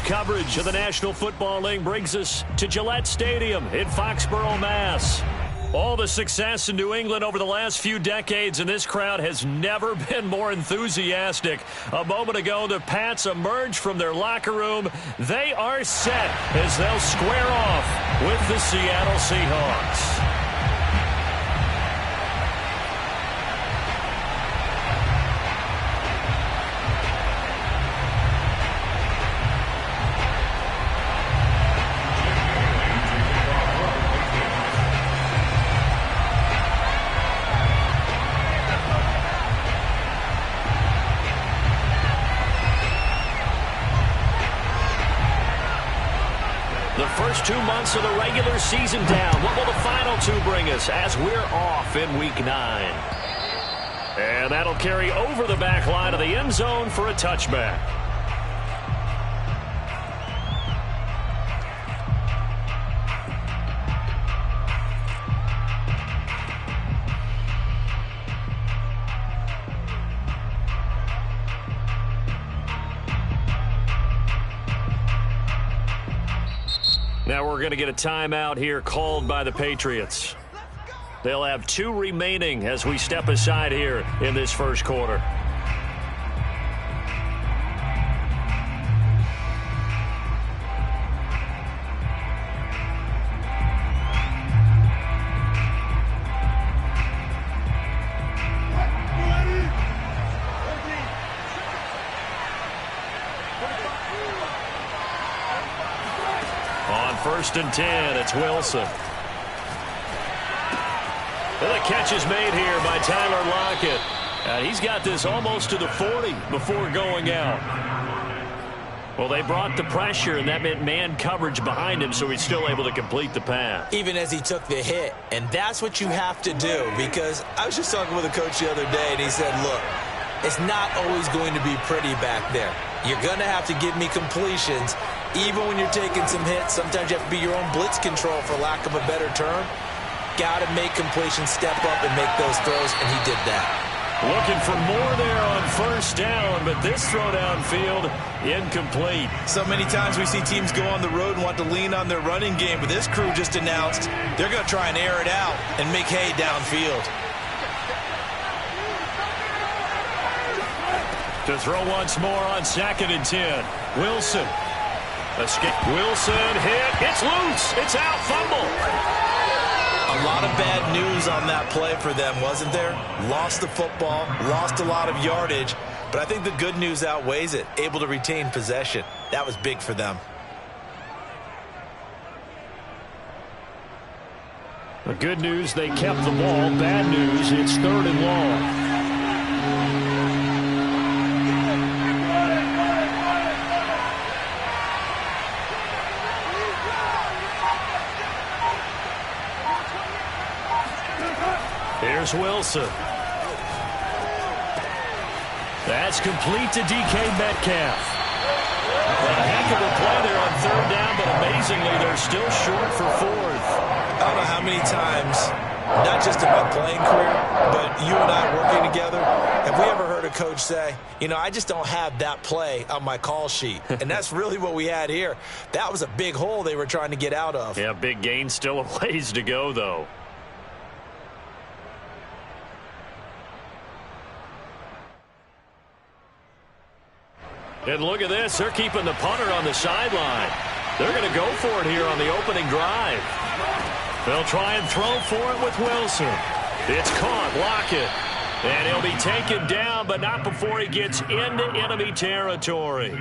Tonight's coverage of the National Football League brings us to Gillette Stadium in Foxborough, Mass. All the success in New England over the last few decades, and this crowd has never been more enthusiastic. A moment ago, the Pats emerged from their locker room. They are set as they'll square off with the Seattle Seahawks. First 2 months of the regular season down. What will the final two bring us as we're off in Week 9? And that'll carry over the back line of the end zone for a touchback. Now we're going to get a timeout here called by the Patriots. They'll have 2 remaining as we step aside here in this first quarter. First and 10, it's Wilson. And the catch is made here by Tyler Lockett. He's got this almost to the 40 before going out. Well, they brought the pressure, and that meant man coverage behind him, so he's still able to complete the pass. Even as he took the hit, and that's what you have to do, because I was just talking with a coach the other day, and he said, look, it's not always going to be pretty back there. You're going to have to give me completions. Even when you're taking some hits, sometimes you have to be your own blitz control, for lack of a better term. Got to make completions, step up, and make those throws, and he did that. Looking for more there on first down, but this throw downfield, incomplete. So many times we see teams go on the road and want to lean on their running game, but this crew just announced they're going to try and air it out and make hay downfield. To throw once more on 2nd and 10. Wilson. Escape. Wilson hit. It's loose. It's out. Fumble. A lot of bad news on that play for them, wasn't there? Lost the football, lost a lot of yardage, but I think the good news outweighs it. Able to retain possession. That was big for them. The good news, they kept the ball. Bad news, it's 3rd and long. Here's Wilson. That's complete to DK Metcalf. A heck of a play there on 3rd down, but amazingly, they're still short for 4th. I don't know how many times, not just in my playing career, but you and I working together, have we ever heard a coach say, you know, I just don't have that play on my call sheet. And that's really what we had here. That was a big hole they were trying to get out of. Yeah, big gain, still a ways to go, though. And look at this. They're keeping the punter on the sideline. They're going to go for it here on the opening drive. They'll try and throw for it with Wilson. It's caught. Lockett. And he'll be taken down, but not before he gets into enemy territory.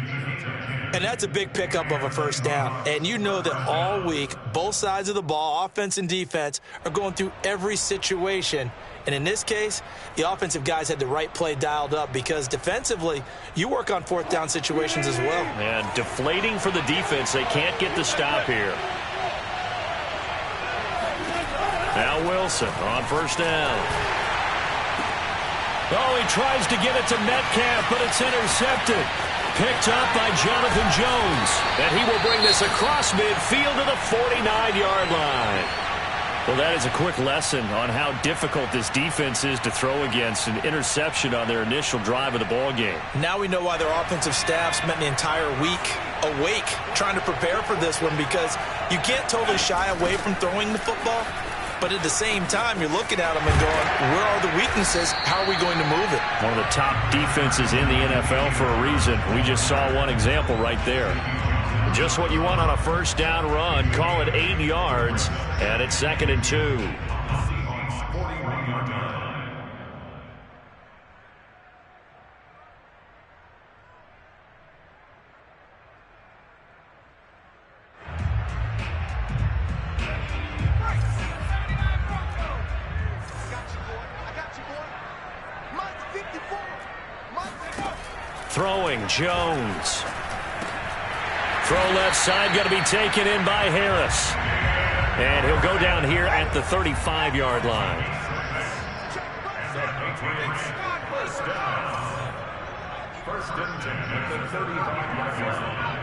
And that's a big pickup of a first down. And you know that all week, both sides of the ball, offense and defense, are going through every situation. And in this case, the offensive guys had the right play dialed up, because defensively, you work on 4th down situations as well. And deflating for the defense. They can't get the stop here. Now Wilson on first down. Oh, he tries to get it to Metcalf, but it's intercepted. Picked up by Jonathan Jones. And he will bring this across midfield to the 49-yard line. Well, that is a quick lesson on how difficult this defense is to throw against. An interception on their initial drive of the ball game. Now we know why their offensive staff spent the entire week awake trying to prepare for this one, because you can't totally shy away from throwing the football, but at the same time you're looking at them and going, where are the weaknesses? How are we going to move it? One of the top defenses in the NFL for a reason. We just saw one example right there. Just what you want on a first down run. Call it 8 yards, and it's 2nd and 2. Throwing, Jones. Throw left side, going to be taken in by Harris. And he'll go down here at the 35-yard line. First and 10 at the 35-yard line.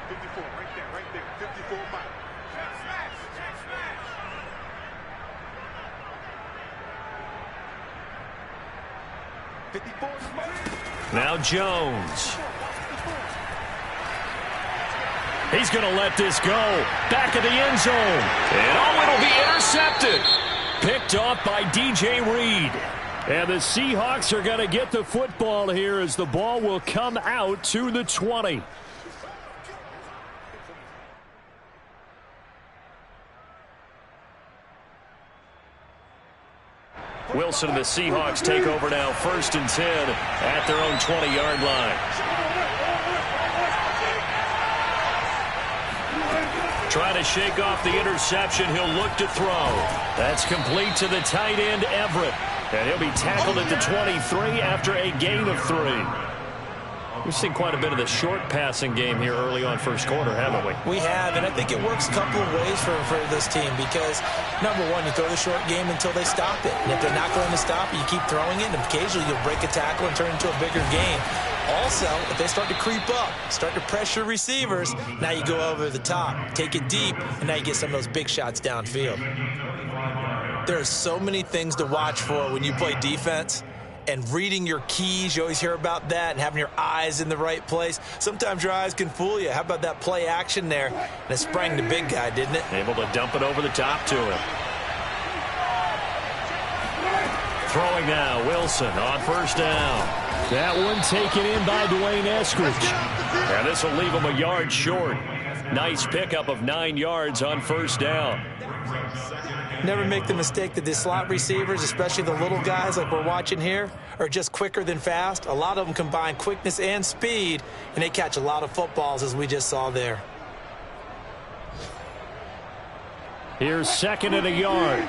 54, right there, 54 miles. Now Jones. He's going to let this go. Back of the end zone. And it'll be intercepted. Picked off by DJ Reed. And the Seahawks are going to get the football here as the ball will come out to the 20. Wilson and the Seahawks take over now, 1st and 10 at their own 20-yard line. Trying to shake off the interception. He'll look to throw. That's complete to the tight end, Everett. And he'll be tackled at the 23 after a gain of 3. We've seen quite a bit of the short passing game here early on first quarter, haven't we? We have, and I think it works a couple of ways for this team because, number one, you throw the short game until they stop it. And if they're not going to stop it, you keep throwing it, and occasionally you'll break a tackle and turn it into a bigger game. Also, if they start to creep up, start to pressure receivers, now you go over the top, take it deep, and now you get some of those big shots downfield. There are so many things to watch for when you play defense. And reading your keys, you always hear about that, and having your eyes in the right place. Sometimes your eyes can fool you. How about that play action there? And it sprang the big guy, didn't it? Able to dump it over the top to him. Throwing now, Wilson on first down. That one taken in by Dwayne Eskridge. And this will leave him a yard short. Nice pickup of 9 yards on first down. Never make the mistake that the slot receivers, especially the little guys like we're watching here, are just quicker than fast. A lot of them combine quickness and speed, and they catch a lot of footballs, as we just saw there. Here's 2nd and a yard.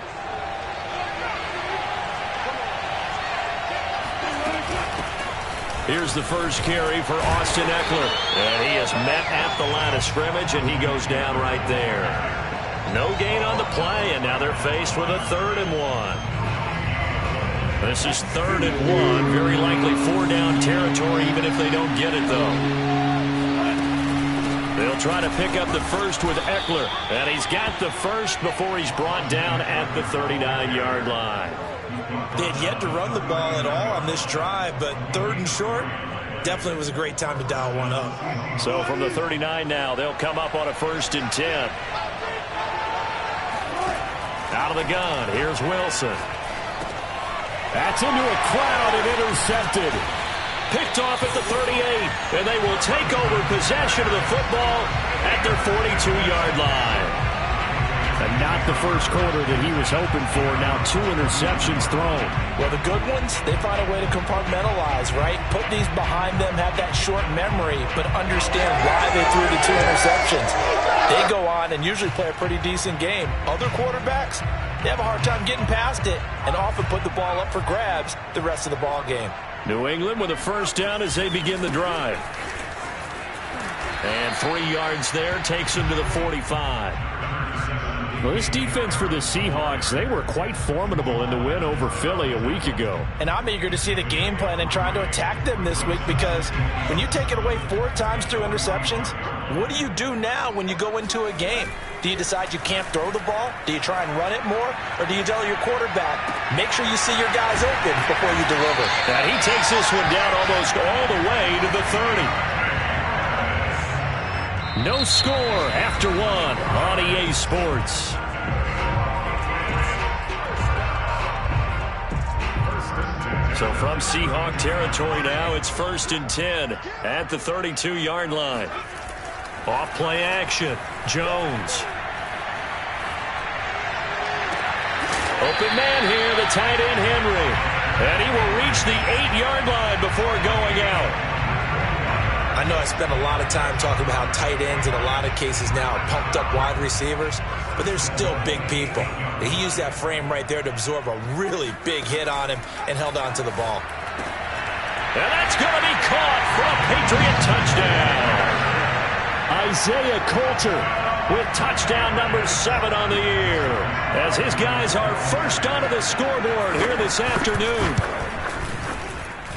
Here's the first carry for Austin Eckler. And he is met at the line of scrimmage, and he goes down right there. No gain on the play, and now they're faced with a 3rd and 1. This is 3rd and 1. Very likely 4-down territory, even if they don't get it, though. They'll try to pick up the first with Eckler, and he's got the first before he's brought down at the 39-yard line. They had yet to run the ball at all on this drive, but 3rd and short definitely was a great time to dial one up. So from the 39 now, they'll come up on a 1st and 10. Out of the gun, here's Wilson. That's into a crowd and intercepted. Picked off at the 38, and they will take over possession of the football at their 42-yard line. And not the first quarter that he was hoping for. Now 2 interceptions thrown. Well, the good ones, they find a way to compartmentalize, right? Put these behind them, have that short memory, but understand why they threw the 2 interceptions. They go on and usually play a pretty decent game. Other quarterbacks, they have a hard time getting past it and often put the ball up for grabs the rest of the ball game. New England with a first down as they begin the drive. And 3 yards there takes them to the 45. Well, this defense for the Seahawks, they were quite formidable in the win over Philly a week ago. And I'm eager to see the game plan and trying to attack them this week because when you take it away 4 times through interceptions, what do you do now when you go into a game? Do you decide you can't throw the ball? Do you try and run it more? Or do you tell your quarterback, make sure you see your guys open before you deliver? And he takes this one down almost all the way to the 30. No score after one on EA Sports. So from Seahawk territory now, it's 1st and 10 at the 32-yard line. Off play action. Jones. Open man here, the tight end Henry. And he will reach the 8-yard line before going out. I know I spent a lot of time talking about how tight ends in a lot of cases now are pumped up wide receivers, but they're still big people. He used that frame right there to absorb a really big hit on him and held on to the ball. And that's going to be caught for a Patriot touchdown. Isaiah Coulter with touchdown number 7 on the year, as his guys are first onto the scoreboard here this afternoon.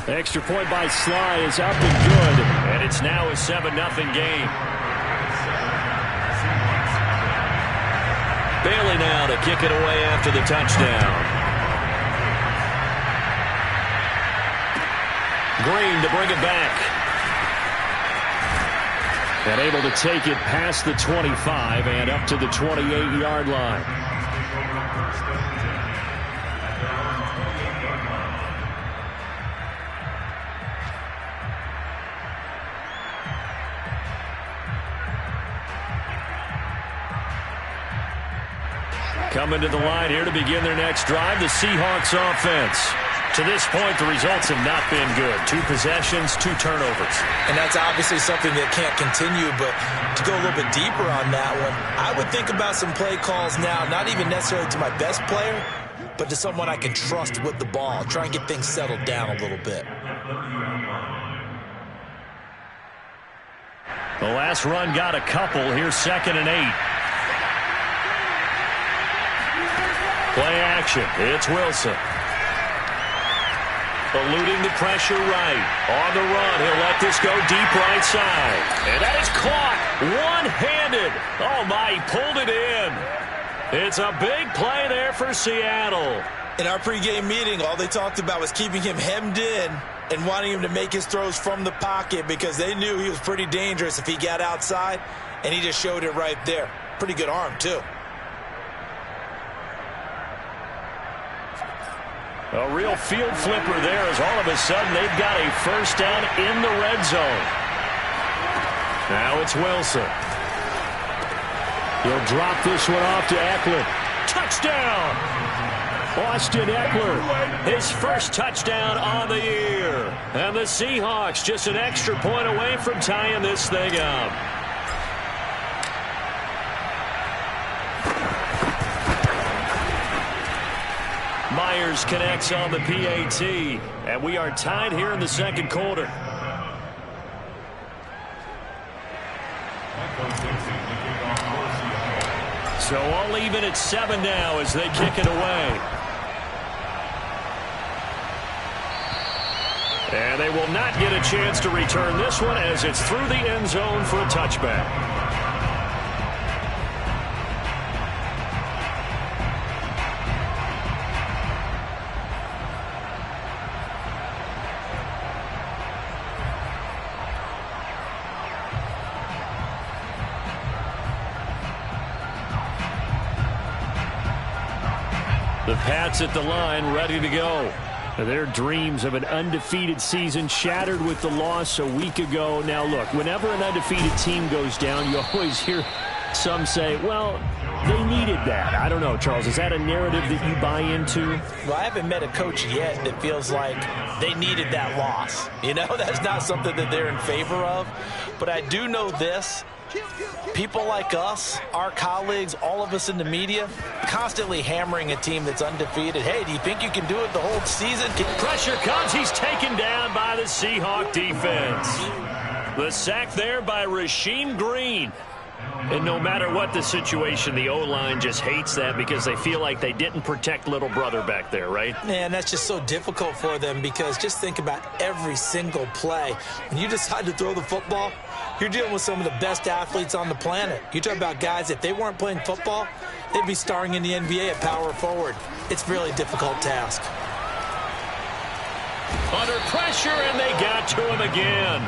Extra point by Sly is up and good, and it's now a 7-0 game. Bailey now to kick it away after the touchdown. Green to bring it back. And able to take it past the 25 and up to the 28-yard line. Coming to the line here to begin their next drive, the Seahawks offense. To this point, the results have not been good. 2 possessions, 2 turnovers. And that's obviously something that can't continue, but to go a little bit deeper on that one, I would think about some play calls now, not even necessarily to my best player, but to someone I can trust with the ball. Try and get things settled down a little bit. The last run got a couple. Here's 2nd and 8. Play action. It's Wilson. Eluding the pressure right. On the run, he'll let this go deep right side. And that is caught one-handed. Oh, my, he pulled it in. It's a big play there for Seattle. In our pregame meeting, all they talked about was keeping him hemmed in and wanting him to make his throws from the pocket because they knew he was pretty dangerous if he got outside, and he just showed it right there. Pretty good arm, too. A real field flipper there as all of a sudden they've got a first down in the red zone. Now it's Wilson. He'll drop this one off to Eckler. Touchdown! Austin Eckler, his first touchdown on the year. And the Seahawks just an extra point away from tying this thing up. Myers connects on the PAT, and we are tied here in the second quarter. So all even at 7 now as they kick it away. And they will not get a chance to return this one as it's through the end zone for a touchback. The Pats at the line, ready to go. Their dreams of an undefeated season shattered with the loss a week ago. Now, look, whenever an undefeated team goes down, you always hear some say, well, they needed that. I don't know, Charles. Is that a narrative that you buy into? Well, I haven't met a coach yet that feels like they needed that loss. You know, that's not something that they're in favor of. But I do know this. People like us, our colleagues, all of us in the media, constantly hammering a team that's undefeated. Hey, do you think you can do it the whole season? Pressure comes. He's taken down by the Seahawk defense. The sack there by Rasheem Green. And no matter what the situation, the O-line just hates that because they feel like they didn't protect little brother back there, right? Man, that's just so difficult for them because just think about every single play. When you decide to throw the football, you're dealing with some of the best athletes on the planet. You talk about guys, if they weren't playing football, they'd be starring in the NBA at power forward. It's a really difficult task. Under pressure, and they got to him again.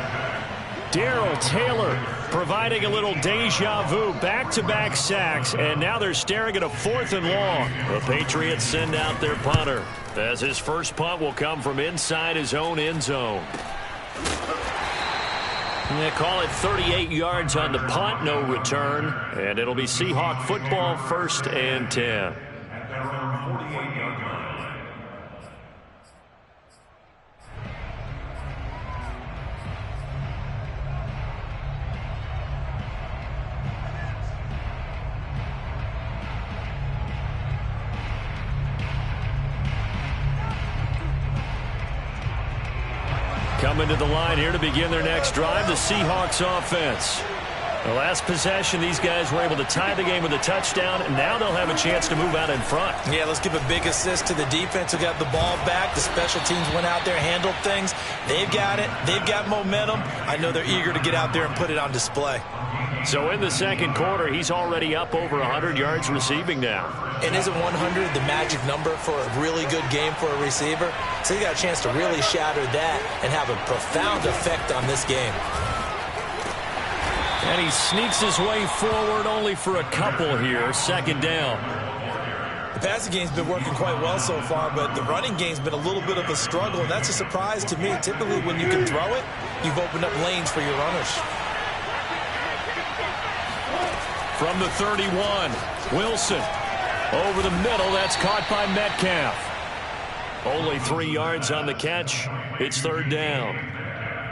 Darrell Taylor providing a little deja vu, back-to-back sacks, and now they're staring at a 4th and long. The Patriots send out their punter, as his first punt will come from inside his own end zone. They call it 38 yards on the punt, no return, and it'll be Seahawk football, 1st and 10. Coming to the line here to begin their next drive, the Seahawks offense. The last possession, these guys were able to tie the game with a touchdown, and now they'll have a chance to move out in front. Yeah, let's give a big assist to the defense who got the ball back. The special teams went out there, handled things. They've got it. They've got momentum. I know they're eager to get out there and put it on display. So in the second quarter, he's already up over 100 yards receiving now. And isn't 100 the magic number for a really good game for a receiver? So you got a chance to really shatter that and have a profound effect on this game. And he sneaks his way forward only for a couple here. Second down. The passing game's been working quite well so far, but the running game's been a little bit of a struggle, and that's a surprise to me. Typically, when you can throw it, you've opened up lanes for your runners. From the 31, Wilson. Over the middle, that's caught by Metcalf. Only 3 yards on the catch. It's third down.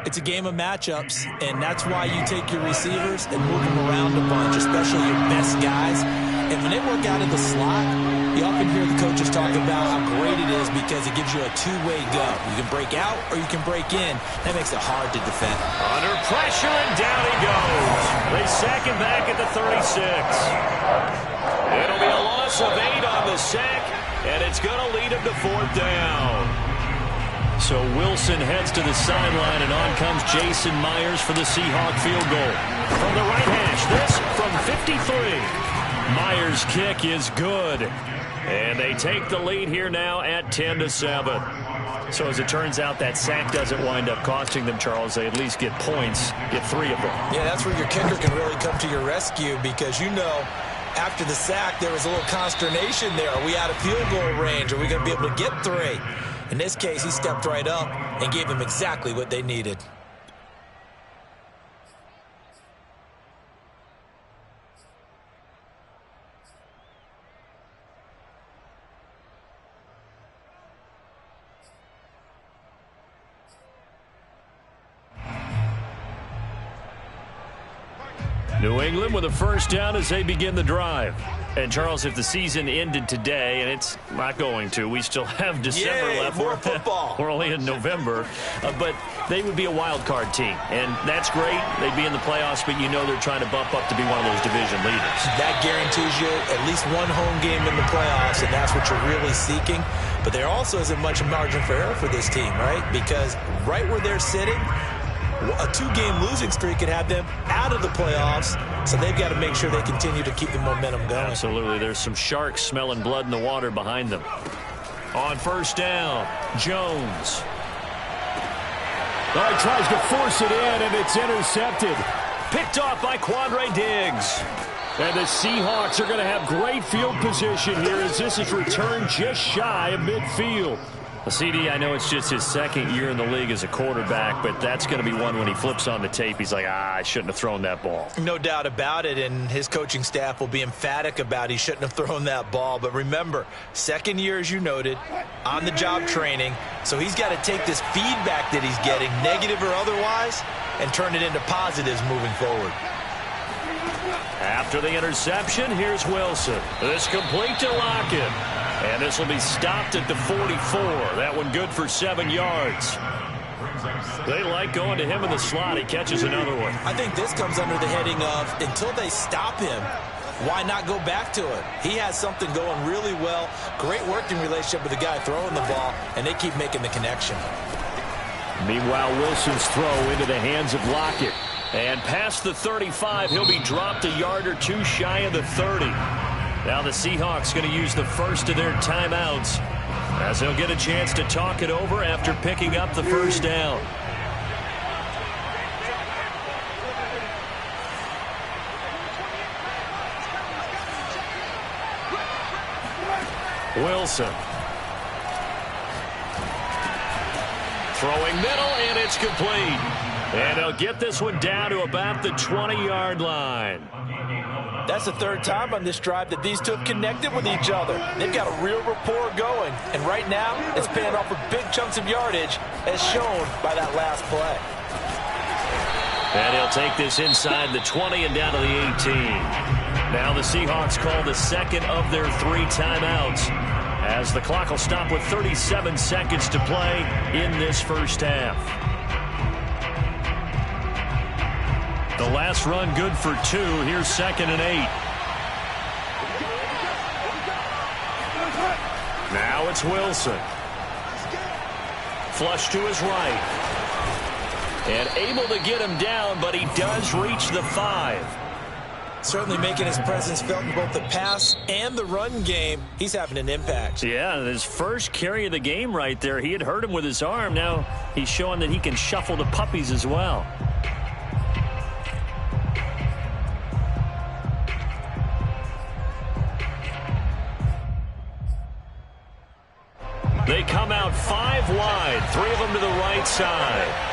It's a game of matchups, and that's why you take your receivers and move them around a bunch, especially your best guys. And when they work out in the slot, you often hear the coaches talk about how great it is because it gives you a two-way go. You can break out or you can break in. That makes it hard to defend. Under pressure, and down he goes. They sack him back at the 36. It'll be a loss of 8 on the sack, and it's going to lead him to fourth down. So Wilson heads to the sideline, and on comes Jason Myers for the Seahawk field goal. From the right hash, this from 53. Myers' kick is good. And they take the lead here now at 10-7. So as it turns out, that sack doesn't wind up costing them, Charles. They at least get points, get 3 of them. Yeah, that's where your kicker can really come to your rescue because you know after the sack there was a little consternation there. Are we out of field goal range? Are we going to be able to get 3? In this case, he stepped right up and gave them exactly what they needed. New England with a first down as they begin the drive. And, Charles, if the season ended today, and it's not going to, we still have December left. More football. We're only in November. But they would be a wild card team. And that's great. They'd be in the playoffs, but you know they're trying to bump up to be one of those division leaders. That guarantees you at least one home game in the playoffs, and that's what you're really seeking. But there also isn't much margin for error for this team, right? Because right where they're sitting, a 2-game losing streak could have them out of the playoffs, so they've got to make sure they continue to keep the momentum going. Absolutely. There's some sharks smelling blood in the water behind them. On first down, Jones. He tries to force it in, and it's intercepted. Picked off by Quandre Diggs. And the Seahawks are going to have great field position here as this is returned just shy of midfield. Well, CD, I know it's just his second year in the league as a quarterback, but that's going to be one when he flips on the tape. He's like, I shouldn't have thrown that ball. No doubt about it, and his coaching staff will be emphatic about he shouldn't have thrown that ball. But remember, second year, as you noted, on-the-job training, so he's got to take this feedback that he's getting, negative or otherwise, and turn it into positives moving forward. After the interception, here's Wilson. This complete to Lockett. And this will be stopped at the 44. That one good for 7 yards. They like going to him in the slot. He catches another one. I think this comes under the heading of until they stop him, why not go back to it? He has something going really well. Great working relationship with the guy throwing the ball, and they keep making the connection. Meanwhile, Wilson's throw into the hands of Lockett. And past the 35, he'll be dropped a yard or two shy of the 30. Now the Seahawks going to use the first of their timeouts as they'll get a chance to talk it over after picking up the first down. Wilson. Throwing middle, and it's complete. And they'll get this one down to about the 20-yard line. That's the third time on this drive that these two have connected with each other. They've got a real rapport going. And right now, it's paying off with big chunks of yardage, as shown by that last play. And he'll take this inside the 20 and down to the 18. Now the Seahawks call the second of their 3 timeouts, as the clock will stop with 37 seconds to play in this first half. The last run good for 2. Here's 2nd and 8. Now it's Wilson. Flush to his right. And able to get him down, but he does reach the 5. Certainly making his presence felt in both the pass and the run game. He's having an impact. Yeah, his first carry of the game right there. He had hurt him with his arm. Now he's showing that he can shuffle the puppies as well. They come out 5 wide, 3 of them to the right side.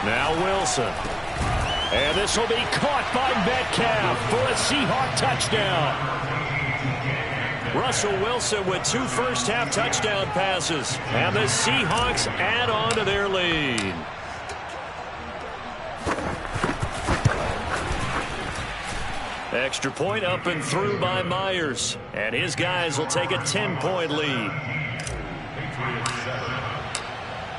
Now Wilson. And this will be caught by Metcalf for a Seahawk touchdown. Russell Wilson with 2 first-half touchdown passes. And the Seahawks add on to their lead. Extra point up and through by Myers. And his guys will take a 10-point lead.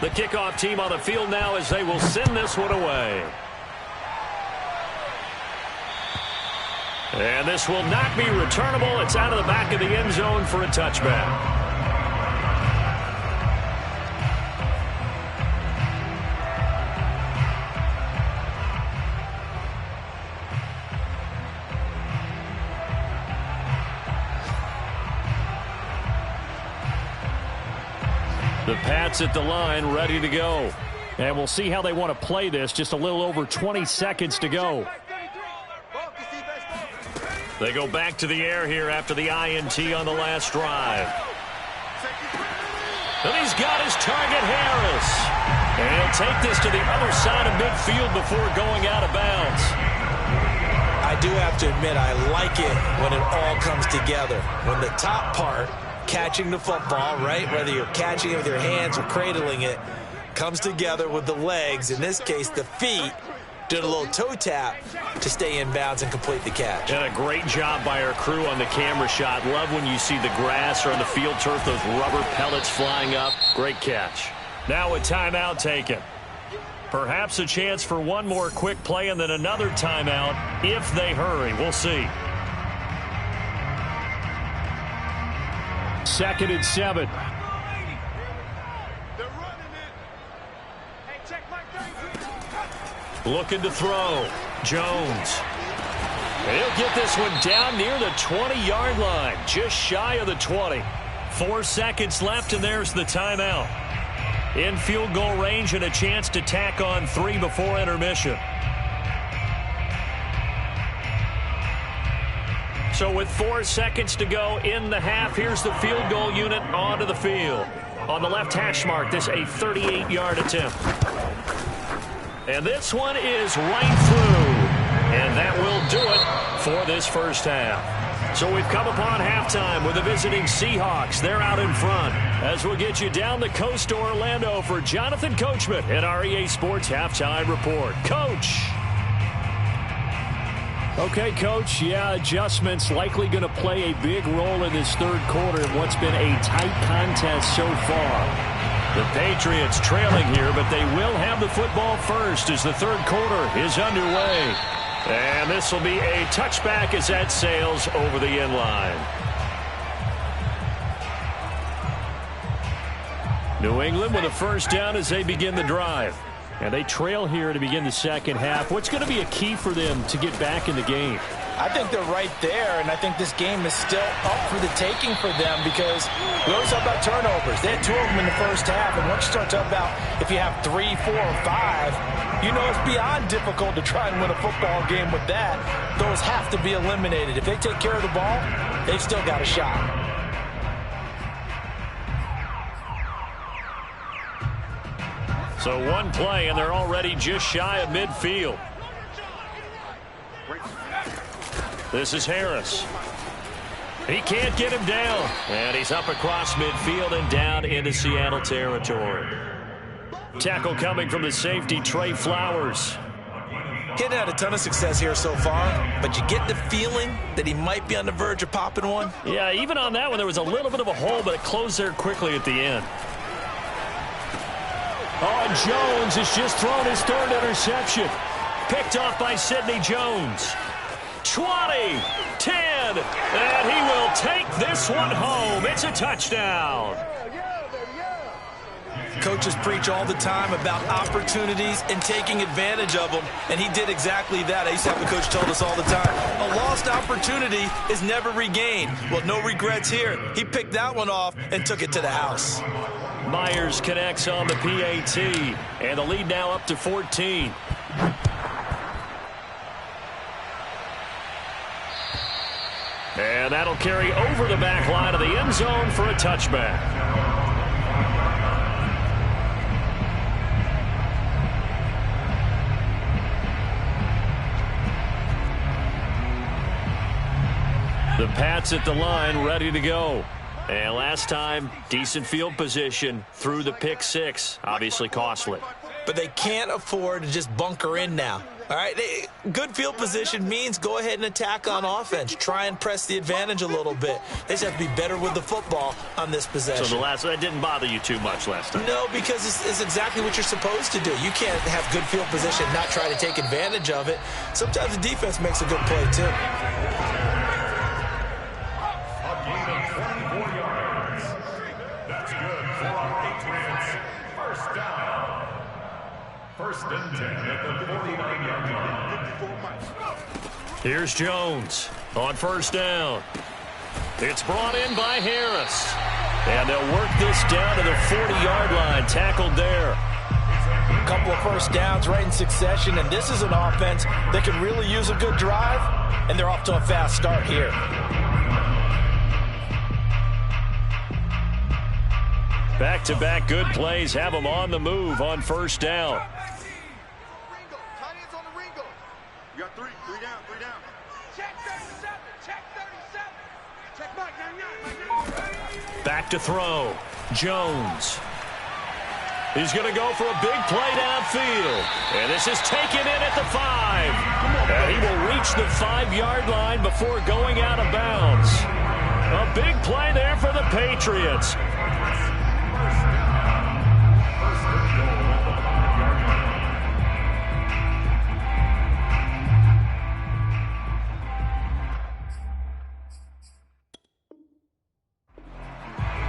The kickoff team on the field now as they will send this one away. And this will not be returnable. It's out of the back of the end zone for a touchback. The Pats at the line, ready to go. And we'll see how they want to play this. Just a little over 20 seconds to go. They go back to the air here after the INT on the last drive. And he's got his target, Harris. And he'll take this to the other side of midfield before going out of bounds. I do have to admit, I like it when it all comes together. When the top part, catching the football, right, whether you're catching it with your hands or cradling it, comes together with the legs, in this case the feet, did a little toe tap to stay in bounds and complete the catch. And a great job by our crew on the camera shot. Love when you see the grass or on the field turf, those rubber pellets flying up. Great catch. Now a timeout taken. Perhaps a chance for one more quick play and then another timeout if they hurry. We'll see. 2nd and 7. Looking to throw. Jones. He'll get this one down near the 20-yard line, just shy of the 20. 4 seconds left, and there's the timeout. In field goal range and a chance to tack on 3 before intermission. So with 4 seconds to go in the half, here's the field goal unit onto the field. On the left hash mark, this a 38-yard attempt. And this one is right through. And that will do it for this first half. So we've come upon halftime with the visiting Seahawks. They're out in front. As we'll get you down the coast to Orlando for Jonathan Coachman at our EA Sports Halftime Report. Coach. Okay, Coach, yeah, adjustments likely going to play a big role in this third quarter in what's been a tight contest so far. The Patriots trailing here, but they will have the football first as the third quarter is underway. And this will be a touchback as that sails over the end line. New England with a first down as they begin the drive. And they trail here to begin the second half. What's going to be a key for them to get back in the game? I think they're right there, and I think this game is still up for the taking for them because we always talk about turnovers. They had 2 of them in the first half, and once you start talking about if you have 3, 4, or 5, you know it's beyond difficult to try and win a football game with that. Those have to be eliminated. If they take care of the ball, they've still got a shot. So one play, and they're already just shy of midfield. This is Harris. He can't get him down. And he's up across midfield and down into Seattle territory. Tackle coming from the safety, Trey Flowers. He hadn't had a ton of success here so far, but you get the feeling that he might be on the verge of popping one. Yeah, even on that one, there was a little bit of a hole, but it closed there quickly at the end. Oh, and Jones has just thrown his third interception. Picked off by Sidney Jones. 20, 10, and he will take this one home. It's a touchdown. Coaches preach all the time about opportunities and taking advantage of them, and he did exactly that. I used to have a coach told us all the time, a lost opportunity is never regained. Well, no regrets here. He picked that one off and took it to the house. Myers connects on the PAT, and the lead now up to 14. And that'll carry over the back line of the end zone for a touchback. The Pats at the line, ready to go. And last time, decent field position through the pick six. Obviously costly. But they can't afford to just bunker in now. All right, good field position means go ahead and attack on offense. Try and press the advantage a little bit. They just have to be better with the football on this possession. So that didn't bother you too much last time? No, because it's exactly what you're supposed to do. You can't have good field position and not try to take advantage of it. Sometimes the defense makes a good play, too. First and 10 at the 49-yard line. Here's Jones on first down. It's brought in by Harris. And they'll work this down to the 40-yard line. Tackled there. A couple of first downs right in succession, and this is an offense that can really use a good drive, and they're off to a fast start here. Back-to-back good plays have them on the move on first down. You got three down. Check 37. Check Mike 99. Back to throw. Jones. He's going to go for a big play downfield. And this is taken in at the 5. And he will reach the 5-yard line before going out of bounds. A big play there for the Patriots.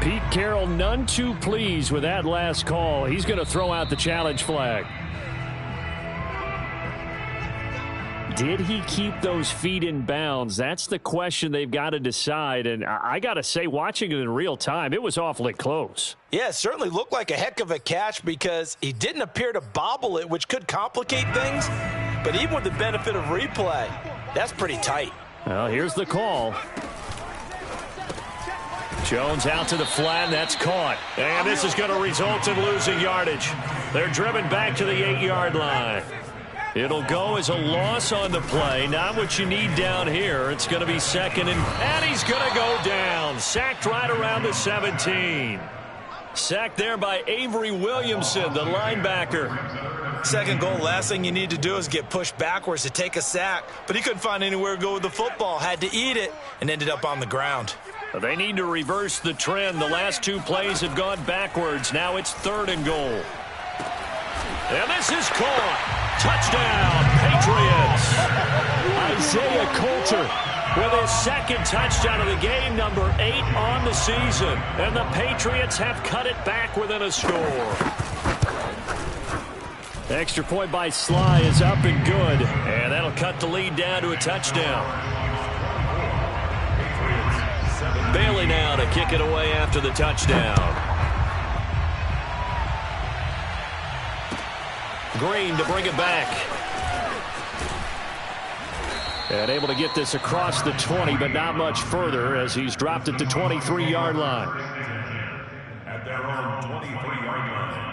Pete Carroll none too pleased with that last call. He's going to throw out the challenge flag. Did he keep those feet in bounds? That's the question they've got to decide. And I got to say, watching it in real time, it was awfully close. Yeah, it certainly looked like a heck of a catch because he didn't appear to bobble it, which could complicate things. But even with the benefit of replay, that's pretty tight. Well, here's the call. Jones out to the flat, and that's caught. And this is going to result in losing yardage. They're driven back to the 8-yard line. It'll go as a loss on the play. Not what you need down here. It's going to be second, and he's going to go down. Sacked right around the 17. Sacked there by Avery Williamson, the linebacker. Second goal, last thing you need to do is get pushed backwards to take a sack. But he couldn't find anywhere to go with the football, had to eat it, and ended up on the ground. They need to reverse the trend. The last two plays have gone backwards. Now it's 3rd and goal. And this is caught. Touchdown, Patriots. Isaiah Coulter with his 2nd touchdown of the game, number 8 on the season. And the Patriots have cut it back within a score. Extra point by Sly is up and good. And that'll cut the lead down to a touchdown. Bailey now to kick it away after the touchdown. Green to bring it back. And able to get this across the 20, but not much further as he's dropped it to 23-yard line. At their own 23-yard line.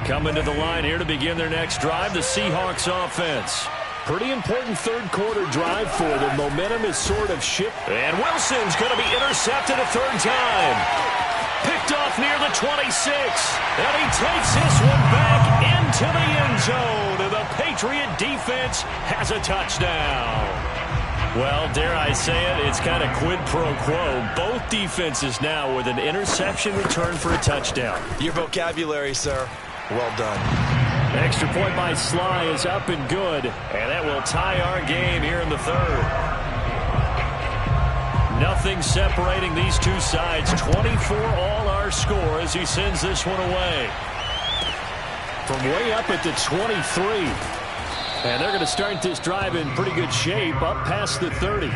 Coming to the line here to begin their next drive, the Seahawks offense. Pretty important third-quarter drive for them. Momentum is sort of shifted. And Wilson's going to be intercepted a 3rd time. Picked off near the 26. And he takes this one back into the end zone. And the Patriot defense has a touchdown. Well, dare I say it, it's kind of quid pro quo. Both defenses now with an interception return for a touchdown. Your vocabulary, sir. Well done. Extra point by Sly is up and good. And that will tie our game here in the 3rd. Nothing separating these two sides. 24 all our score as he sends this one away. From way up at the 23. And they're going to start this drive in pretty good shape up past the 30.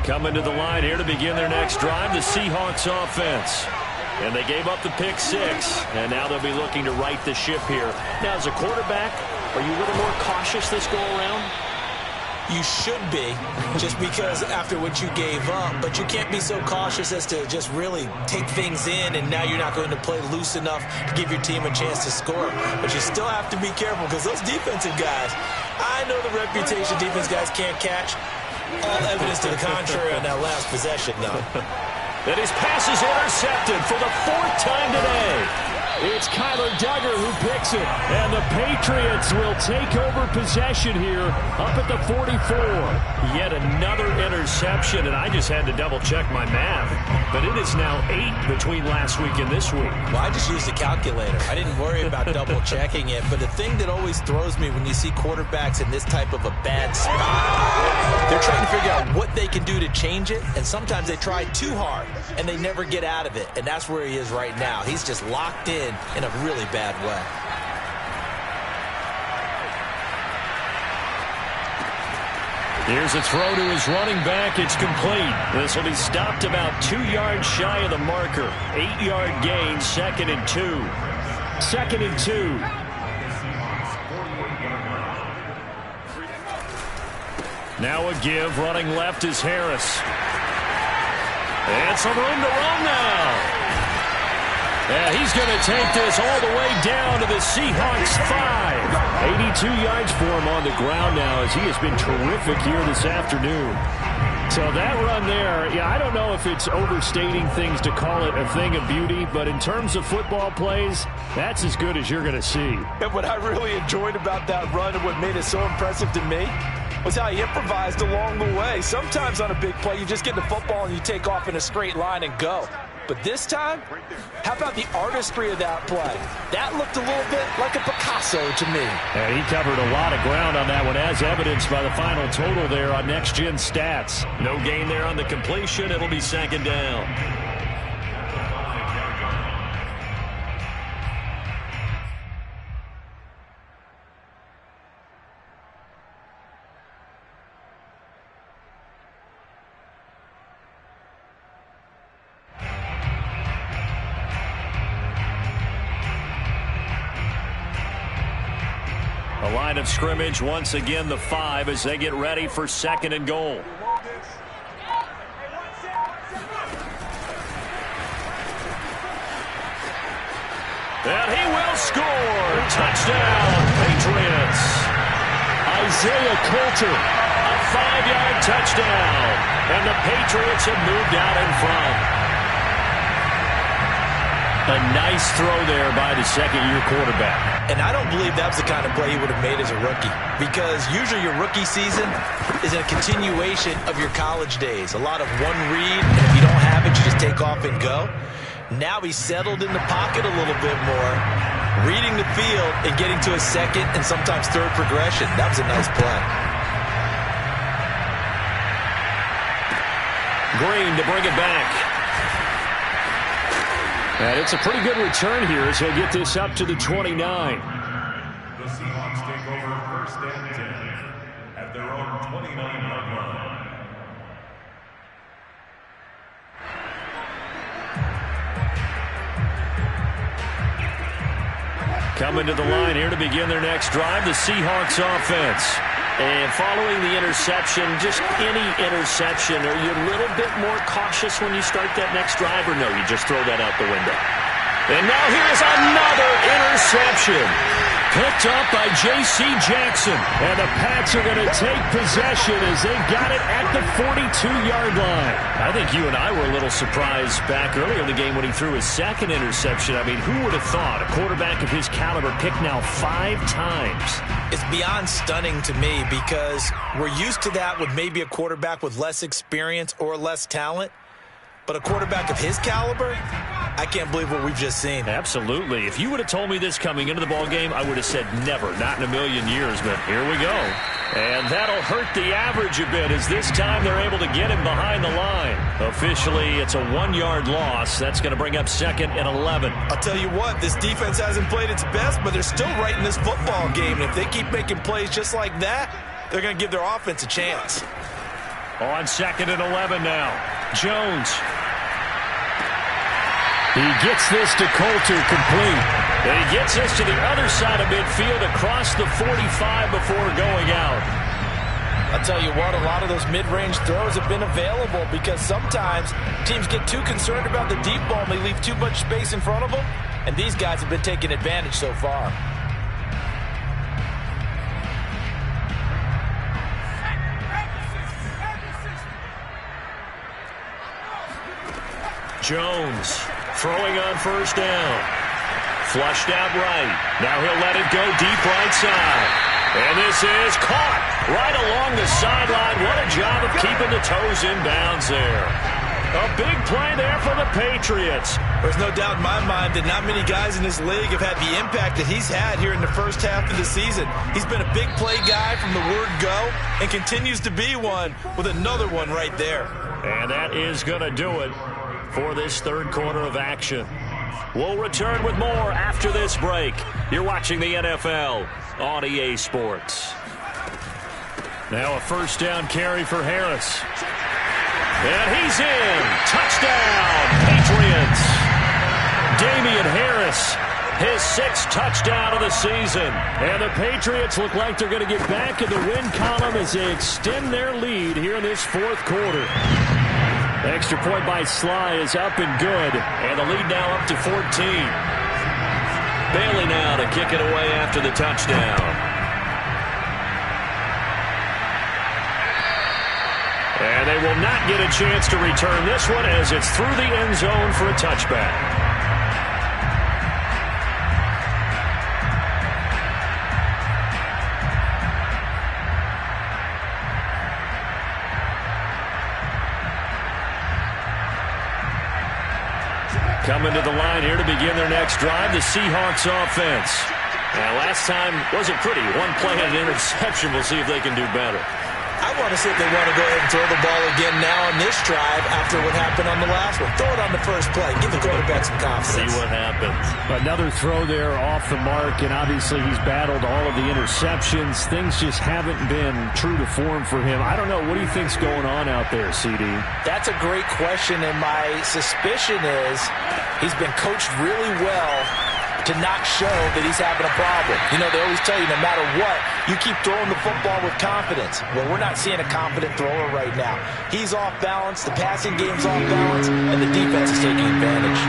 Coming to the line here to begin their next drive, the Seahawks offense. And they gave up the pick 6, and now they'll be looking to right the ship here. Now, as a quarterback, are you a little more cautious this go-around? You should be, just because after what you gave up, but you can't be so cautious as to just really take things in, and now you're not going to play loose enough to give your team a chance to score. But you still have to be careful because those defensive guys, I know the reputation defense guys can't catch. All evidence to the contrary on that last possession, though. And his pass is intercepted for the 4th time today. It's Kyler Duggar who picks it. And the Patriots will take over possession here up at the 44. Yet another interception, and I just had to double-check my math. But it is now 8 between last week and this week. Well, I just used a calculator. I didn't worry about double-checking it. But the thing that always throws me when you see quarterbacks in this type of a bad spot, they're trying to figure out what they can do to change it. And sometimes they try too hard, and they never get out of it. And that's where he is right now. He's just locked in a really bad way. Here's a throw to his running back. It's complete. This will be stopped about 2 yards shy of the marker. 8-yard gain, 2nd and 2. 2nd and 2. Now a give. Running left is Harris. And some room to run now. Yeah, he's going to take this all the way down to the Seahawks 5. 82 yards for him on the ground now as he has been terrific here this afternoon. So that run there, yeah, I don't know if it's overstating things to call it a thing of beauty, but in terms of football plays, that's as good as you're going to see. And what I really enjoyed about that run and what made it so impressive to me was how he improvised along the way. Sometimes on a big play, you just get the football and you take off in a straight line and go. But this time, how about the artistry of that play? That looked a little bit like a Picasso to me. And he covered a lot of ground on that one, as evidenced by the final total there on Next Gen Stats. No gain there on the completion. It'll be 2nd down. The line of scrimmage, once again, the 5 as they get ready for 2nd and goal. And he will score. Touchdown, Patriots. Isaiah Coulter. A 5-yard touchdown. And the Patriots have moved out in front. A nice throw there by the second-year quarterback. And I don't believe that was the kind of play he would have made as a rookie, because usually your rookie season is a continuation of your college days. A lot of one read, and if you don't have it, you just take off and go. Now he's settled in the pocket a little bit more, reading the field and getting to a second and sometimes third progression. That was a nice play. Green to bring it back. And it's a pretty good return here as he'll get this up to the 29. The Seahawks take over 1st and 10 at their own 29-yard line. Coming to the line here to begin their next drive, the Seahawks offense. And following the interception, just any interception, are you a little bit more cautious when you start that next drive, or no, you just throw that out the window? And now here's another interception. Picked up by J.C. Jackson. And the Pats are going to take possession as they got it at the 42-yard line. I think you and I were a little surprised back earlier in the game when he threw his second interception. I mean, who would have thought a quarterback of his caliber picked now 5 times? It's beyond stunning to me, because we're used to that with maybe a quarterback with less experience or less talent. But a quarterback of his caliber, I can't believe what we've just seen. Absolutely. If you would have told me this coming into the ball game, I would have said never, not in a million years. But here we go. And that'll hurt the average a bit, as this time they're able to get him behind the line. Officially, it's a 1-yard loss. That's going to bring up 2nd and 11. I'll tell you what, this defense hasn't played its best, but they're still right in this football game. And if they keep making plays just like that, they're going to give their offense a chance. On 2nd and 11 now. Jones. He gets this to Coulter, complete. And he gets this to the other side of midfield across the 45 before going out. I'll tell you what, a lot of those mid-range throws have been available, because sometimes teams get too concerned about the deep ball and they leave too much space in front of them. And these guys have been taking advantage so far. Jones throwing on 1st down. Flushed out right. Now he'll let it go deep right side. And this is caught right along the sideline. What a job of keeping the toes in bounds there. A big play there for the Patriots. There's no doubt in my mind that not many guys in this league have had the impact that he's had here in the first half of the season. He's been a big play guy from the word go and continues to be one, with another one right there. And that is going to do it for this 3rd quarter of action. We'll return with more after this break. You're watching the NFL on EA Sports. Now a 1st down carry for Harris. And he's in. Touchdown, Patriots. Damian Harris, his 6th touchdown of the season. And the Patriots look like they're going to get back in the win column as they extend their lead here in this 4th quarter. Extra point by Sly is up and good. And the lead now up to 14. Bailey now to kick it away after the touchdown. And they will not get a chance to return this one, as it's through the end zone for a touchback. Coming to the line here to begin their next drive, the Seahawks offense. Now, last time wasn't pretty. One play and an interception. We'll see if they can do better. I want to see if they want to go ahead and throw the ball again now on this drive after what happened on the last one. Throw it on the first play. Give the quarterback some confidence. See what happens. Another throw there off the mark, and obviously he's battled all of the interceptions. Things just haven't been true to form for him. I don't know. What do you think's going on out there, CD? That's a great question, and my suspicion is he's been coached really well to not show that he's having a problem. You know, they always tell you no matter what, you keep throwing the football with confidence. Well, we're not seeing a confident thrower right now. He's off balance, the passing game's off balance, and the defense is taking advantage.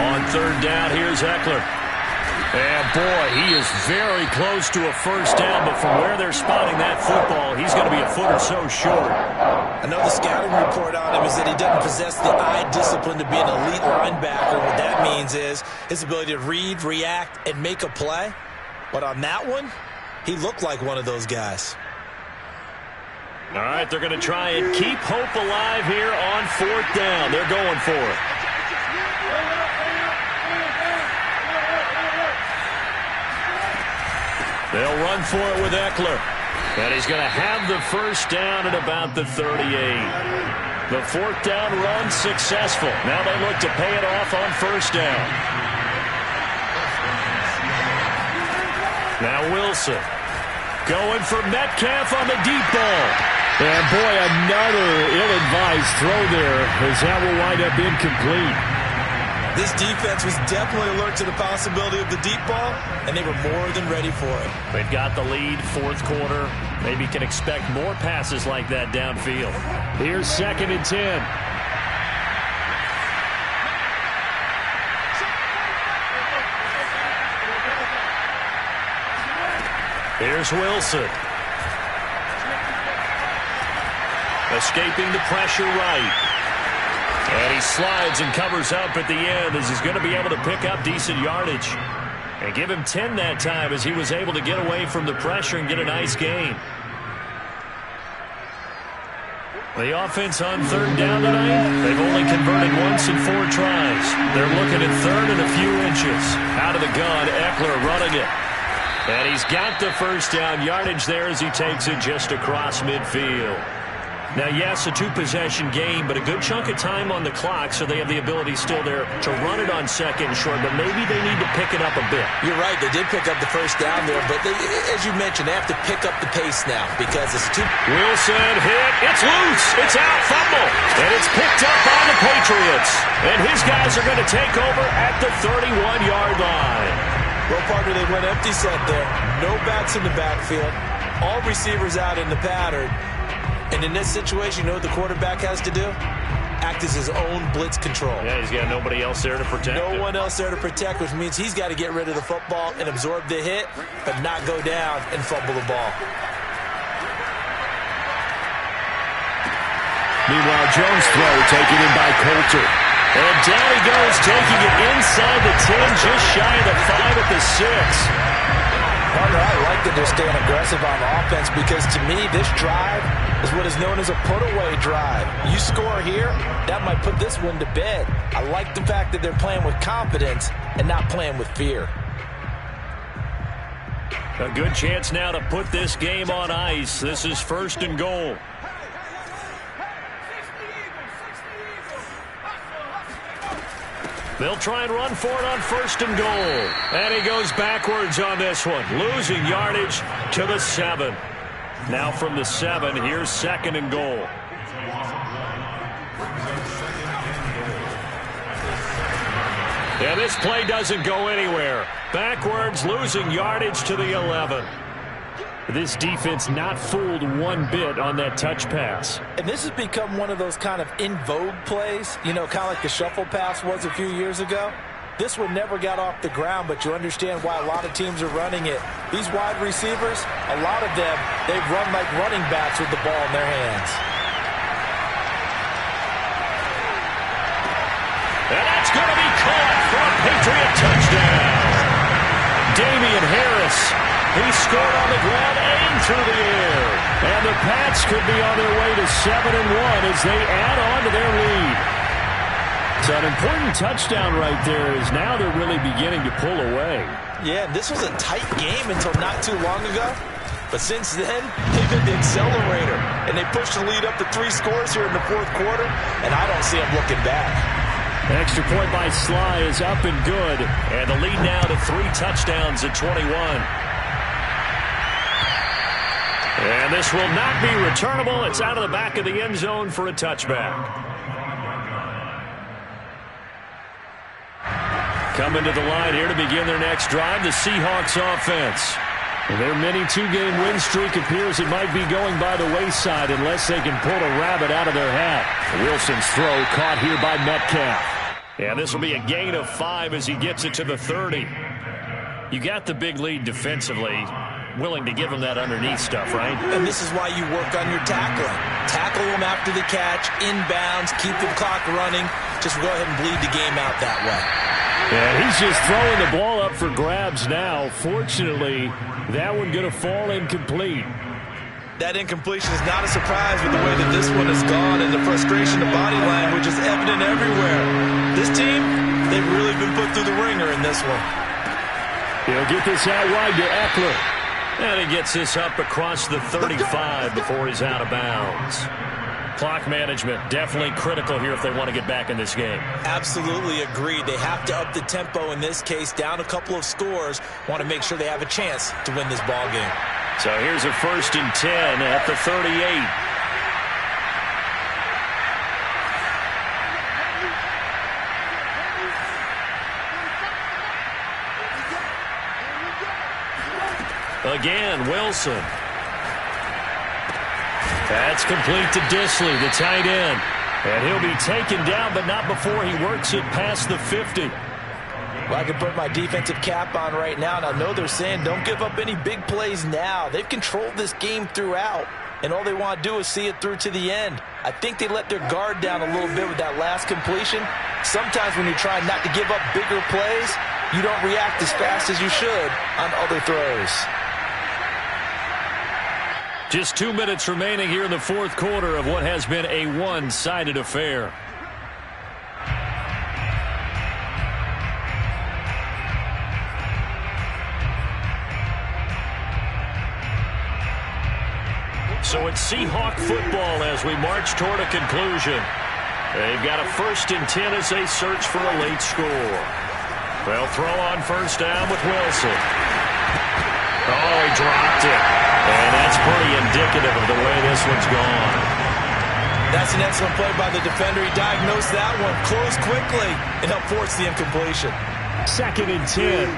On third down, here's Eckler. And, boy, he is very close to a first down, but from where they're spotting that football, he's going to be a foot or so short. I know the scouting report on him is that he doesn't possess the eye discipline to be an elite linebacker. What that means is his ability to read, react, and make a play. But on that one, he looked like one of those guys. All right, they're going to try and keep hope alive here on fourth down. They're going for it. They'll run for it with Eckler. And he's going to have the first down at about the 38. The fourth down run successful. Now they look to pay it off on first down. Now Wilson going for Metcalf on the deep ball. And, boy, another ill-advised throw there as that will wind up incomplete. This defense was definitely alert to the possibility of the deep ball, and they were more than ready for it. They've got the lead, fourth quarter. Maybe can expect more passes like that downfield. Here's 2nd and 10. Here's Wilson. Escaping the pressure right. And he slides and covers up at the end as he's going to be able to pick up decent yardage. And give him 10 that time as he was able to get away from the pressure and get a nice gain. The offense on third down tonight, they've only converted once in 4 tries. They're looking at third and a few inches. Out of the gun, Eckler running it. And he's got the first down yardage there as he takes it just across midfield. Now, yes, a 2-possession game, but a good chunk of time on the clock, so they have the ability still there to run it on second and short, but maybe they need to pick it up a bit. You're right, they did pick up the first down there, but they, as you mentioned, they have to pick up the pace now because it's Wilson hit, it's loose, it's out, fumble, and it's picked up by the Patriots. And his guys are going to take over at the 31-yard line. Well, partner, they went empty set there. No backs in the backfield. All receivers out in the pattern. And in this situation, you know what the quarterback has to do? Act as his own blitz control. Yeah, he's got nobody else there to protect him. No one else there to protect, which means he's got to get rid of the football and absorb the hit, but not go down and fumble the ball. Meanwhile, Jones' throw taken in by Coulter. And down he goes, taking it inside the 10, just shy of the 5 at the 6. Partner, I like that they're staying aggressive on offense because, to me, this drive is what is known as a put-away drive. You score here, that might put this one to bed. I like the fact that they're playing with confidence and not playing with fear. A good chance now to put this game on ice. This is 1st and goal. They'll try and run for it on 1st and goal. And he goes backwards on this one, losing yardage to the 7. Now from the 7, here's 2nd and goal. Yeah, this play doesn't go anywhere. Backwards, losing yardage to the 11. This defense not fooled one bit on that touch pass. And this has become one of those kind of in vogue plays, you know, kind of like the shuffle pass was a few years ago. This one never got off the ground, but you understand why a lot of teams are running it. These wide receivers, a lot of them, they've run like running backs with the ball in their hands. And that's going to be caught for a Patriot touchdown. Damian Harris. He scored on the ground and through the air. And the Pats could be on their way to 7-1 as they add on to their lead. So an important touchdown right there is now they're really beginning to pull away. Yeah, this was a tight game until not too long ago. But since then, they've hit the accelerator. And they pushed the lead up to 3 scores here in the 4th quarter. And I don't see them looking back. Extra point by Sly is up and good. And the lead now to 3 touchdowns at 21. And this will not be returnable. It's out of the back of the end zone for a touchback. Coming to the line here to begin their next drive, the Seahawks offense. Their mini two-game win streak appears it might be going by the wayside unless they can pull a rabbit out of their hat. Wilson's throw caught here by Metcalf. Yeah, this will be a gain of 5 as he gets it to the 30. You got the big lead defensively. Willing to give him that underneath stuff, right? And this is why you work on your tackling. Tackle them after the catch, inbounds, keep the clock running. Just go ahead and bleed the game out that way. Yeah, he's just throwing the ball up for grabs now. Fortunately, that one going to fall incomplete. That incompletion is not a surprise with the way that this one has gone, and the frustration, the body language is evident everywhere. This team, they've really been put through the ringer in this one. He'll get this out wide to Eckler. And he gets this up across the 35 before he's out of bounds. Clock management definitely critical here if they want to get back in this game. Absolutely agreed. They have to up the tempo in this case, down a couple of scores. Want to make sure they have a chance to win this ball game. So here's a 1st and 10 at the 38. Again, Wilson. That's complete to Dissly, the tight end. And he'll be taken down, but not before he works it past the 50. Well, I can put my defensive cap on right now, and I know they're saying don't give up any big plays now. They've controlled this game throughout, and all they want to do is see it through to the end. I think they let their guard down a little bit with that last completion. Sometimes when you're trying not to give up bigger plays, you don't react as fast as you should on other throws. Just 2 minutes remaining here in the fourth quarter of what has been a one-sided affair. So it's Seahawk football as we march toward a conclusion. They've got a 1st and 10 as they search for a late score. They'll throw on 1st down with Wilson. Oh, he dropped it. And that's pretty indicative of the way this one's gone. That's an excellent play by the defender. He diagnosed that one, closed quickly, and helped force the incompletion. 2nd and 10.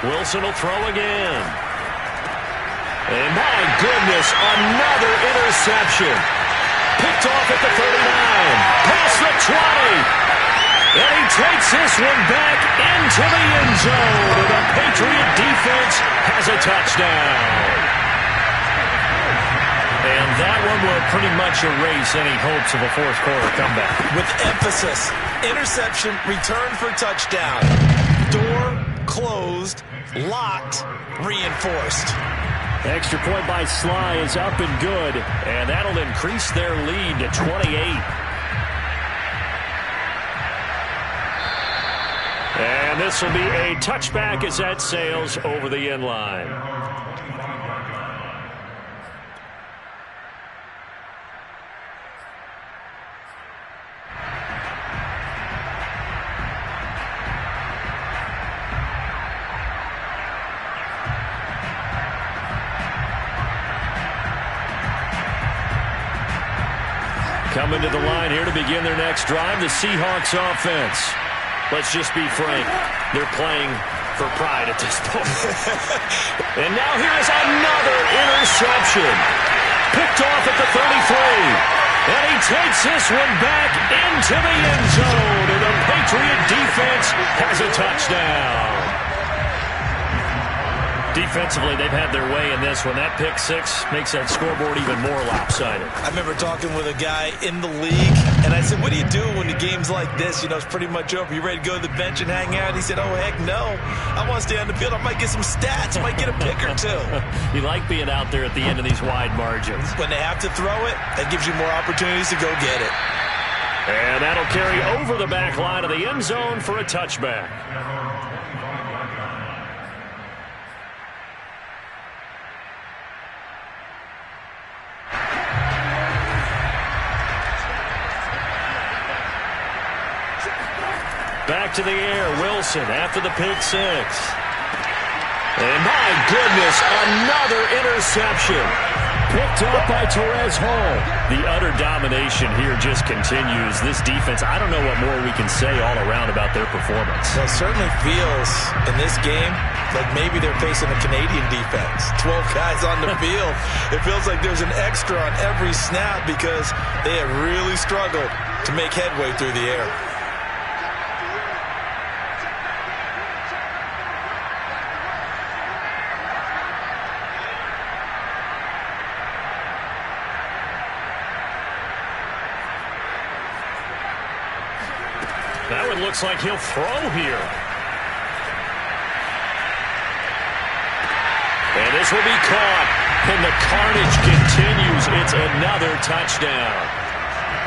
Wilson will throw again. And my goodness, another interception. Picked off at the 39. Past the 20. And he takes this one back into the end zone. And the Patriot defense has a touchdown. And that one will pretty much erase any hopes of a fourth quarter comeback. With emphasis, interception, return for touchdown. Door closed, locked, reinforced. Extra point by Sly is up and good. And that'll increase their lead to 28. And this will be a touchback as that sails over the end line. Coming to the line here to begin their next drive, the Seahawks offense. Let's just be frank, they're playing for pride at this point. And now here's another interception. Picked off at the 33. And he takes this one back into the end zone. And the Patriot defense has a touchdown. Defensively, they've had their way in this one. That pick six makes that scoreboard even more lopsided. I remember talking with a guy in the league, and I said, what do you do when the game's like this? You know, it's pretty much over. You ready to go to the bench and hang out? He said, oh, heck no. I want to stay on the field. I might get some stats. I might get a pick or two. You like being out there at the end of these wide margins. When they have to throw it, that gives you more opportunities to go get it. And that'll carry over the back line of the end zone for a touchback. Back to the air, Wilson after the pick six. And my goodness, another interception. picked up by Terez Hall. The utter domination here just continues. This defense, I don't know what more we can say all around about their performance. Well, it certainly feels in this game like maybe they're facing a Canadian defense. 12 guys on the field. It feels like there's an extra on every snap because they have really struggled to make headway through the air. That one looks like he'll throw here. And this will be caught. And the carnage continues. It's another touchdown.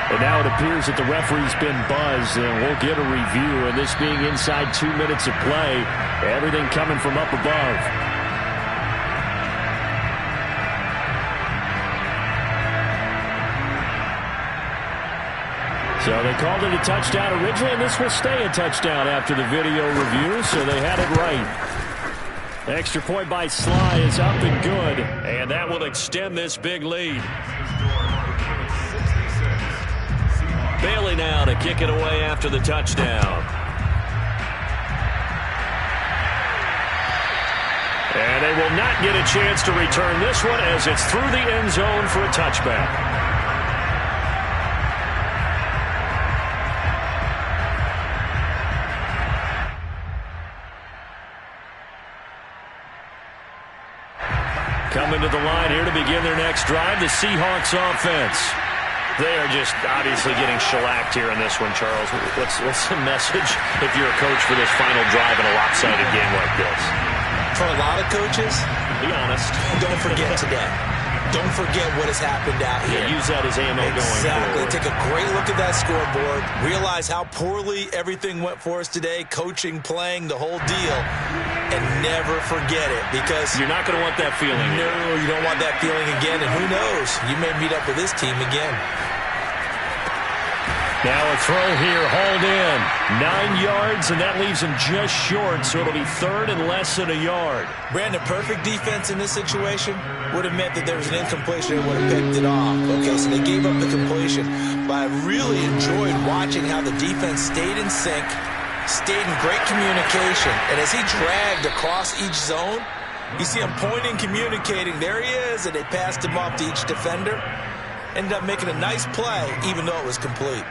And now it appears that the referee's been buzzed, and we'll get a review. And this being inside 2 minutes of play, everything coming from up above. So they called it a touchdown originally, and this will stay a touchdown after the video review, so they had it right. Extra point by Sly is up and good. And that will extend this big lead. Bailey now to kick it away after the touchdown. And they will not get a chance to return this one as it's through the end zone for a touchback. Coming to the line here to begin their next drive, the Seahawks offense. They are just obviously getting shellacked here in this one, Charles. What's the message if you're a coach for this final drive in a lopsided game like this? For a lot of coaches, be honest. Don't forget today. Don't forget what has happened out here. Yeah, use that as ammo going forward. Exactly. Take a great look at that scoreboard. Realize how poorly everything went for us today. Coaching, playing, the whole deal. And never forget it because you're not going to want that feeling. No, you don't want that feeling again. And who knows? You may meet up with this team again. Now a throw here, hauled in. 9 yards, and that leaves him just short, so it'll be third and less than a yard. Brandon, perfect defense in this situation would have meant that there was an incompletion and would have picked it off. Okay, so they gave up the completion. But I really enjoyed watching how the defense stayed in sync, stayed in great communication. And as he dragged across each zone, you see him pointing, communicating. There he is, and they passed him off to each defender. Ended up making a nice play, even though it was complete.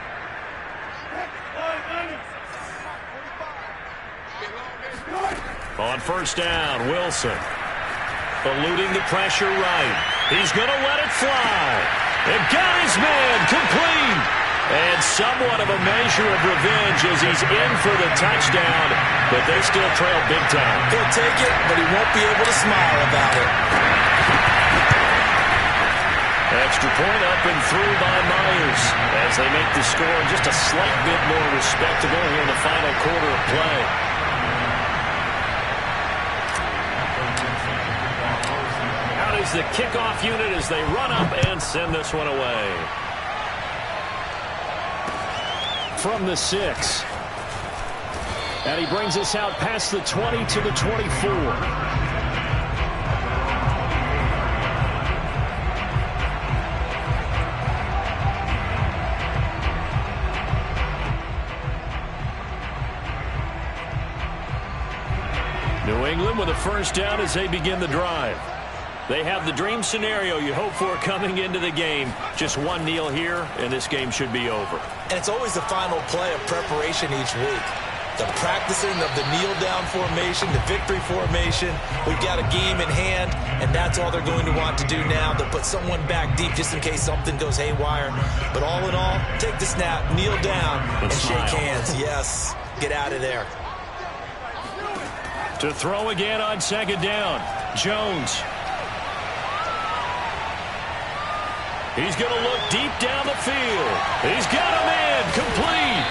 On first down, Wilson. Eluding the pressure right. He's going to let it fly. And got his man complete. And somewhat of a measure of revenge as he's in for the touchdown. But they still trail big time. He'll take it, but he won't be able to smile about it. Extra point up and through by Myers as they make the score just a slight bit more respectable here in the final quarter of play. Out is the kickoff unit as they run up and send this one away. From the 6. And he brings us out past the 20 to the 24. New England with a first down as they begin the drive. They have the dream scenario you hope for coming into the game. Just one kneel here, and this game should be over. And it's always the final play of preparation each week. The practicing of the kneel-down formation, the victory formation. We've got a game in hand, and that's all they're going to want to do now. They'll put someone back deep just in case something goes haywire. But all in all, take the snap, kneel down, and shake hands. Yes, get out of there. To throw again on second down, Jones. He's going to look deep down the field. He's got a man complete.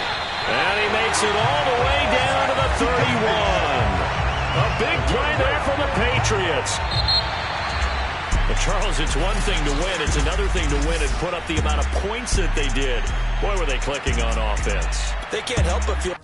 And he makes it all the way down to the 31. A big play there from the Patriots. But Charles, it's one thing to win. It's another thing to win and put up the amount of points that they did. Boy, were they clicking on offense. They can't help but feel